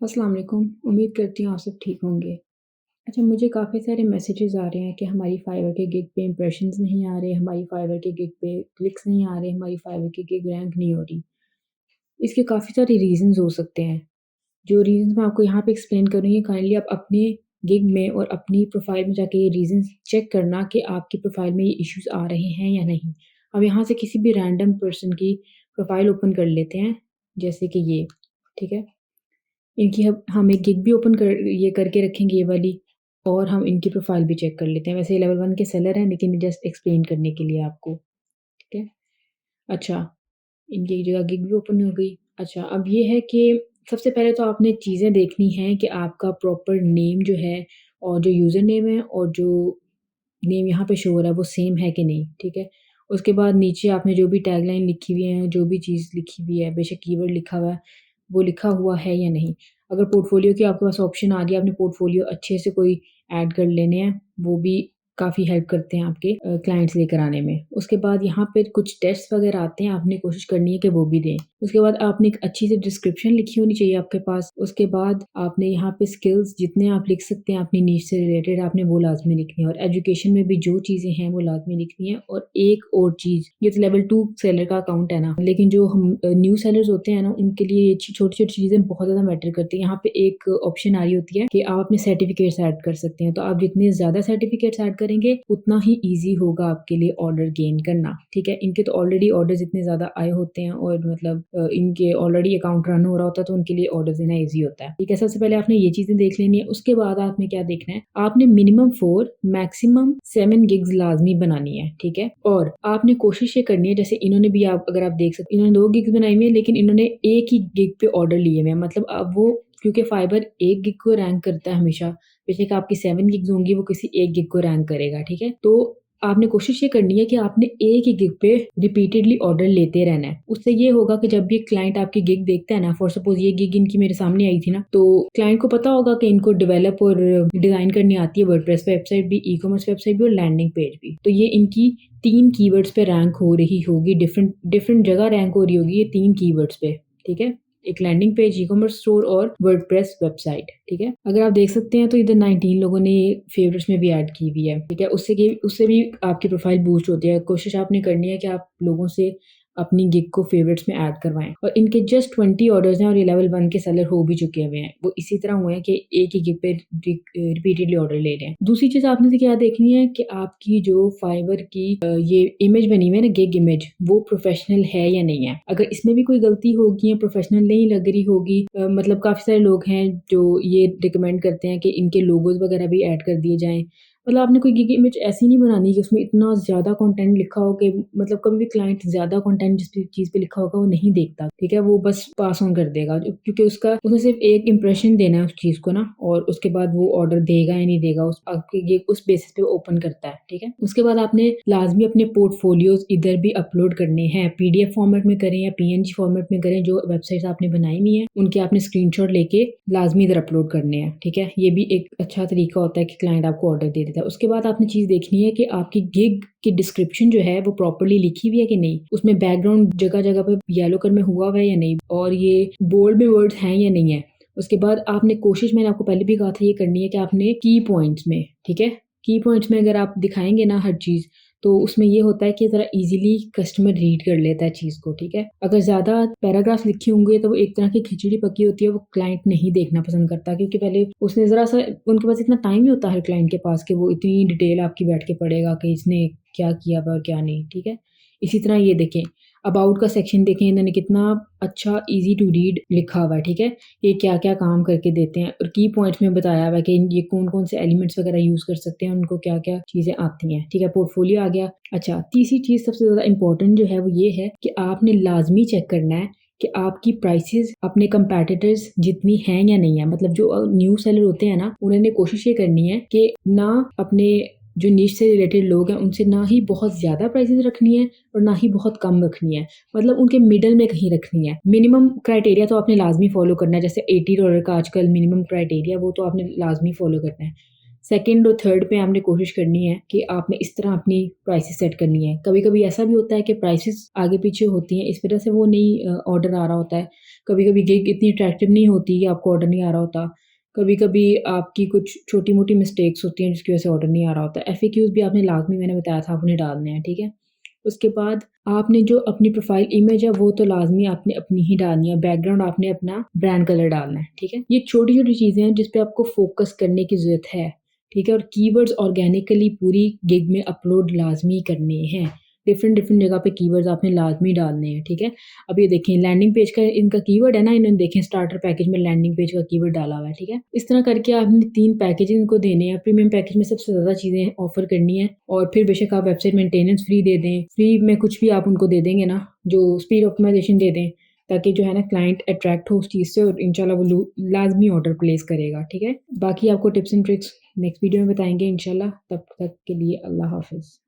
अस्सलाम वालेकुम। उम्मीद करती हूँ आप सब ठीक होंगे। अच्छा, मुझे काफ़ी सारे मैसेजेस आ रहे हैं कि हमारी फाइवर के गिग पे इम्प्रेशंस नहीं आ रहे, हमारी फाइवर के गिग पे क्लिक्स नहीं आ रहे, हमारी फाइवर की गिग रैंक नहीं हो रही। इसके काफ़ी सारे रीज़न्स हो सकते हैं। जो रीज़न्स मैं आपको यहाँ पे एक्सप्लेन करूँगी, काइंडली आप अपने गिग में और अपनी प्रोफ़ाइल में जाके ये रीज़न्स चेक करना कि आपकी प्रोफ़ाइल में ये इश्यूज़ आ रहे हैं या नहीं। अब यहाँ से किसी भी रैंडम पर्सन की प्रोफ़ाइल ओपन कर लेते हैं, जैसे कि ये, ठीक है? इनकी हम एक गिग भी ओपन कर ये करके रखेंगे ये वाली, और हम इनकी प्रोफ़ाइल भी चेक कर लेते हैं। वैसे ये लेवल 1 के सेलर हैं, लेकिन जस्ट एक्सप्लेन करने के लिए आपको, ठीक है? अच्छा, इनकी एक जगह गिग भी ओपन हो गई। अच्छा, अब ये है कि सबसे पहले तो आपने चीज़ें देखनी हैं कि आपका प्रॉपर नेम जो है और जो यूज़र नेम है और जो नेम यहाँ पे शो हो रहा है वो सेम है कि नहीं, ठीक है? उसके बाद नीचे आपने जो भी टैगलाइन लिखी हुई है, जो भी चीज़ लिखी हुई है, बेशक कीवर्ड लिखा हुआ है, वो लिखा हुआ है या नहीं। अगर पोर्टफ़ोलियो की आपके पास ऑप्शन आ गया, आपने पोर्टफ़ोलियो अच्छे से कोई ऐड कर लेने हैं, वो भी काफ़ी हेल्प करते हैं आपके क्लाइंट्स लेकर आने में। उसके बाद यहाँ पे कुछ टेस्ट वगैरह आते हैं, आपने कोशिश करनी है कि वो भी दें। उसके बाद आपने एक अच्छी सी डिस्क्रिप्शन लिखी होनी चाहिए आपके पास। उसके बाद आपने यहाँ पे स्किल्स जितने आप लिख सकते हैं अपनी नीश से रिलेटेड, आपने वो लाज़मी लिखनी है, और एजुकेशन में भी जो चीज़ें हैं वो लाज़मी लिखनी है। और एक और चीज़, ये तो लेवल 2 सेलर का अकाउंट है ना, लेकिन जो हम न्यू सेलर्स होते हैं ना, उनके लिए ये छोटी-छोटी चीज़ें बहुत ज़्यादा मैटर करती हैं। यहाँ पे एक ऑप्शन आ रही होती है कि आप अपने सर्टिफिकेट्स ऐड कर सकते हैं। तो आप जितने ज़्यादा सर्टिफिकेट्स ऐड करेंगे, उतना ही ईज़ी होगा आपके लिए ऑर्डर गेन करना, ठीक है? इनके तो ऑलरेडी ऑर्डर्स इतने ज़्यादा आए होते हैं, और मतलब इनके ऑलरेडी अकाउंट रन हो रहा होता है, तो उनके लिए ऑर्डर देना ईज़ी होता है, ठीक है? सबसे पहले आपने ये चीज़ें देख लेनी है। उसके बाद आपने क्या देखना है, आपने मिनिमम 4 मैक्सिमम 7 गिग्स लाज़मी बनानी है, ठीक है? और आपने कोशिश ये करनी है, जैसे इन्होंने भी, आप अगर आप देख सकते, इन्होंने 2 गिग्स बनाई हुई है, लेकिन इन्होंने एक ही गिग पे ऑर्डर लिए हुए हैं। मतलब अब वो, क्योंकि फाइबर 1 गिग को रैंक करता है हमेशा, बेशक आपकी 7 गिग्स होंगी, वो किसी 1 गिग को रैंक करेगा, ठीक है? तो आपने कोशिश ये करनी है कि आपने एक ही गिग पे रिपीटेडली ऑर्डर लेते रहना है। उससे ये होगा कि जब भी क्लाइंट आपकी गिग देखता है ना, फॉर सपोज़ ये गिग इनकी मेरे सामने आई थी ना, तो क्लाइंट को पता होगा कि इनको डेवलप और डिज़ाइन करनी आती है, वर्डप्रेस वेबसाइट भी, ई-कॉमर्स वेबसाइट भी और लैंडिंग पेज भी। तो ये इनकी 3 कीवर्ड्स पे रैंक हो रही होगी, डिफरेंट डिफरेंट जगह रैंक हो रही होगी ये 3 कीवर्ड्स पे, ठीक है? एक लैंडिंग पेज, ई-कॉमर्स स्टोर और वर्डप्रेस वेबसाइट, ठीक है? अगर आप देख सकते हैं तो इधर 19 लोगों ने ये फेवरेट्स में भी ऐड की हुई है, ठीक है? उससे भी आपकी प्रोफाइल बूस्ट होती है। कोशिश आपने करनी है कि आप लोगों से अपनी गिग को फेवरेट्स में ऐड करवाएँ, और इनके जस्ट 20 ऑर्डर्स हैं और ये लेवल 1 के सेलर हो भी चुके हुए हैं। वो इसी तरह हुए हैं कि एक ही गिग पे रिपीटेडली ऑर्डर ले रहे हैं। दूसरी चीज़ आपने से क्या देखनी है कि आपकी जो फाइवर की ये इमेज बनी हुई है ना, गिग इमेज, वो प्रोफेशनल है या नहीं है। अगर इसमें भी कोई गलती होगी या प्रोफेशनल नहीं लग रही होगी, मतलब काफ़ी सारे लोग हैं जो ये रिकमेंड करते हैं कि इनके लोगोज़ वगैरह भी ऐड कर दिए जाएँ। मतलब आपने कोई गिग इमेज ऐसी नहीं बनानी कि उसमें इतना ज़्यादा कंटेंट लिखा हो कि मतलब कभी भी क्लाइंट ज़्यादा कंटेंट जिस भी चीज़ पे लिखा होगा वो नहीं देखता, ठीक है? वो बस पास ऑन कर देगा, क्योंकि उसका उसने सिर्फ़ एक इंप्रेशन देना है उस चीज़ को ना, और उसके बाद वो ऑर्डर देगा या नहीं देगा, उस आपकी गिग उस बेसिस पे ओपन करता है, ठीक है? उसके बाद आपने लाज़मी अपने पोर्टफोलियोज़ इधर भी अपलोड करने हैं, पीडीएफ फॉर्मेट में करें या पीएनजी फॉर्मेट में करें, जो वेबसाइट्स आपने बनाई हुई हैं, उनके आपने स्क्रीनशॉट लेके लाज़मी इधर अपलोड करने हैं, ठीक है? ये भी एक अच्छा तरीका होता है कि क्लाइंट आपको ऑर्डर दे देता है। उसके बाद आपने चीज़ देखनी है कि आपकी गिग की डिस्क्रिप्शन जो है वो प्रॉपर्ली लिखी हुई है कि नहीं, उसमें बैकग्राउंड जगह-जगह पे येलो कलर में हुआ हुआ है या नहीं, और ये बोल्ड में वर्ड्स हैं या नहीं है। उसके बाद आपने कोशिश, मैंने आपको पहले भी कहा था, ये करनी है कि आपने की पॉइंट्स में, ठीक है? की पॉइंट्स में अगर आप दिखाएँगे ना हर चीज़, तो उसमें ये होता है कि ज़रा ईज़िली कस्टमर रीड कर लेता है चीज़ को, ठीक है? अगर ज़्यादा पैराग्राफ लिखे होंगे तो वो एक तरह की खिचड़ी पकी होती है, वो क्लाइंट नहीं देखना पसंद करता, क्योंकि पहले उसने ज़रा-सा, उनके पास इतना टाइम नहीं होता हर क्लाइंट के पास कि वो इतनी डिटेल आपकी बैठ के पढ़ेगा कि इसने क्या किया हुआ और क्या नहीं, ठीक है? इसी तरह ये देखें, अबाउट का सेक्शन देखें, इन्होंने कितना अच्छा ईज़ी टू रीड लिखा हुआ है, ठीक है? ये क्या-क्या काम करके देते हैं, और की पॉइंट्स में बताया हुआ है कि ये कौन-कौन से एलिमेंट्स वगैरह यूज़ कर सकते हैं, उनको क्या-क्या चीज़ें आती हैं, ठीक है? पोर्टफोलियो आ गया। अच्छा, तीसरी चीज़ सबसे ज़्यादा इम्पोर्टेंट जो है वो ये है कि आपने लाज़मी चेक करना है कि आपकी प्राइसेज़ अपने कंपैटिटर्स जितनी हैं या नहीं है। मतलब जो न्यू सेलर होते हैं ना, उन्होंने कोशिश ये करनी है कि ना अपने जो नीश से रिलेटेड लोग हैं उनसे ना ही बहुत ज़्यादा प्राइसेज़ रखनी है और ना ही बहुत कम रखनी है। मतलब उनके मिडल में कहीं रखनी है। मिनिमम क्राइटेरिया तो आपने लाज़मी फ़ॉलो करना है, जैसे $80 का आजकल मिनिमम क्राइटेरिया, वो तो आपने लाज़मी फ़ॉलो करना है। सेकंड और थर्ड पे आपने कोशिश करनी है कि आपने इस तरह अपनी प्राइसेस सेट करनी है। कभी-कभी ऐसा भी होता है कि प्राइसेस आगे-पीछे होती हैं, इस वजह से वो नहीं ऑर्डर आ रहा होता है। कभी-कभी गिग इतनी अट्रैक्टिव नहीं होती कि आपको ऑर्डर नहीं आ रहा होता। कभी-कभी आपकी कुछ छोटी-मोटी मिस्टेक्स होती हैं जिसकी वजह से ऑर्डर नहीं आ रहा होता। एफएक्यूज़ भी आपने लाज़मी मैंने बताया था आपने डालने हैं, ठीक है? उसके बाद आपने जो अपनी प्रोफ़ाइल इमेज है वो तो लाज़मी आपने अपनी ही डालनी है, बैकग्राउंड आपने अपना ब्रांड कलर डालना है, ठीक है? ये छोटी-छोटी चीज़ें हैं जिस पे आपको फ़ोकस करने की ज़रूरत है, ठीक है? और कीवर्ड्स ऑर्गेनिकली पूरी गिग में अपलोड लाज़मी करने हैं। डिफ़रेंट जगह पे कीवर्ड्स आपने लाज़मी डालने हैं, ठीक है? अब ये देखें लैंडिंग पेज का इनका कीवर्ड है ना, इन्होंने देखें स्टार्टर पैकेज में लैंडिंग पेज का कीवर्ड डाला हुआ है, ठीक है? इस तरह करके आपने 3 पैकेज इनको देने हैं। प्रीमियम पैकेज में सबसे ज़्यादा चीज़ें ऑफ़र करनी है और फिर बेशक आप वेबसाइट मेंटेनेंस फ्री दे दें, फ्री में कुछ भी आप उनको दे देंगे ना, जो स्पीड ऑप्टिमाइज़ेशन दे दें, ताकि जो है ना क्लाइंट अट्रैक्ट हो उस चीज़ से और इंशाल्लाह वो लाज़मी ऑर्डर प्लेस करेगा, ठीक है? बाकी आपको tips and tricks next video में बताएँगे इंशाल्लाह, तब तक के लिए अल्लाह हाफ़िज़।